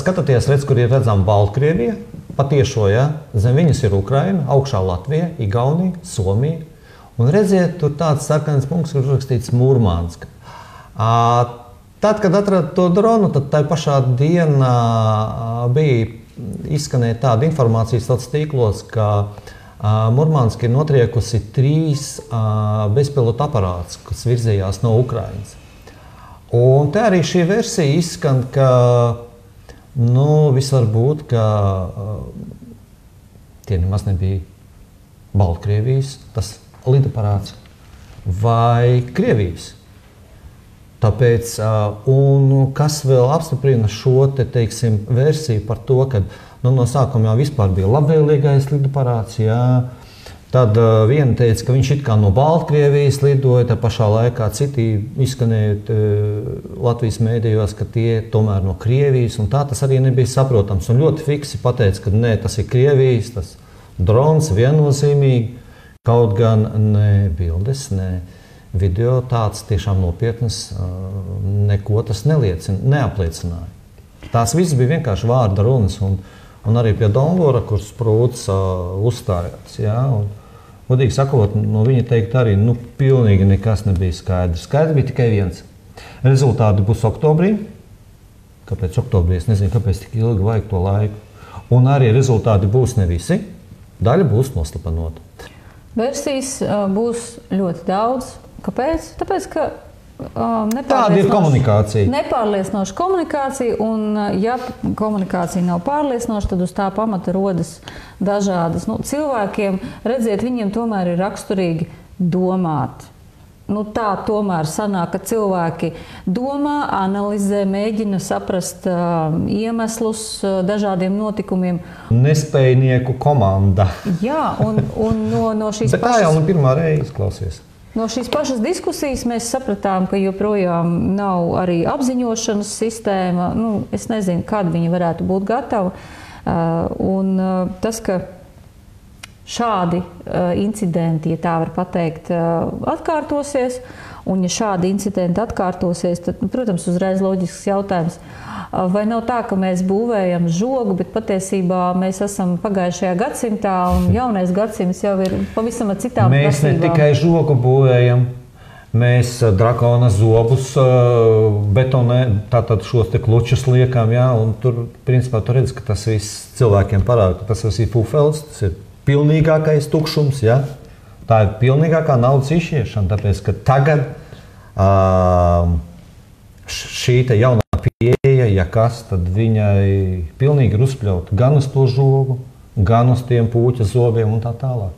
skatāties, redz, kur ir redzama Baltkrievija, patiešo, ja, zem viņas ir Ukraina, augšā Latvija, Igaunija, Somija. Un redziet, tur tāds sarkans punkts, kur rakstīts Murmanska. Tad, kad atrada to dronu, tad tai pašā dienā bija izskanēja tāda informācija sociālos tīklos, ka Murmanska ir notriekusi 3 bezpilota aparātus, kas virzījās no Ukrainas. Un te arī šī versija izskan, ka visvar būt, ka tie nemaz nebija Baltkrievijas tas lidaparāts vai Krievijas. Tāpēc, un kas vēl apstiprina šo te, teiksim, versiju par to, ka no sākuma jau vispār bija labvēlīgais lidaparāts, jā. Tad viena teica, ka viņš it kā no Baltkrievijas lidoja, tā pašā laikā citi izskanējot Latvijas mēdījos, ka tie tomēr no Krievijas, un tā tas arī nebija saprotams. Un ļoti fiksi pateica, ka nē, tas ir Krievijas, tas drons viennozīmīgi, kaut gan ne bildes, ne video tāds tiešām nopietnas, neko tas neapliecināja. Tās viss bija vienkārši vārda runas, un arī pie Donvora, kur Sprūts uzstājās. Ja? Godīgi sakot, no viņa teikt arī, pilnīgi nekas nebija skaidrs. Skaidrs bija tikai viens. Rezultāti būs oktobrī. Kāpēc oktobrī? Es nezinu, kāpēc tik ilgi vajag to laiku. Un arī rezultāti būs ne visi. Daļa būs noslapanota. Versijas būs ļoti daudz. Kāpēc? Tāpēc, ka tāda ir komunikācija. Nepārliecinoša komunikācija, un ja komunikācija nav pārliecinoša, tad uz tā pamata rodas dažādas. Cilvēkiem, redziet, viņiem tomēr ir raksturīgi domāt. Tā tomēr sanāk, ka cilvēki domā, analizē, mēģina saprast iemeslus dažādiem notikumiem. Nespējnieku komanda. Jā, un no šīs Bet tā jau pirmā reize klausies. No šīs pašas diskusijas mēs sapratām, ka joprojām nav arī apziņošanas sistēma. Es nezinu, kad viņi varētu būt gatavi. Un tas, ka šādi incidenti, ja tā var pateikt, atkārtosies, un ja šādi incidenti atkārtosies, tad, protams, uzreiz loģisks jautājums, vai nav tā, ka mēs būvējam žogu, bet patiesībā mēs esam pagājušajā gadsimtā, un jaunais gadsimts jau ir pavisam ar citām prasībām. Mēs ne tikai žogu būvējam, mēs drakona zobus betonē, tātad šos te klučus liekam, jā, un tur, principā, tu redz, ka tas viss cilvēkiem parāda, ka tas viss ir pufels, tas ir pilnīgākais tukšums, jā. Tā ir pilnīgākā naudas izšķiešana, tāpēc, ka tagad šī te jaunā pieeja, ja kas, tad viņai pilnīgi ir uzpļauta gan uz to žogu, gan uz tiem pūķa zobiem un tā tālāk.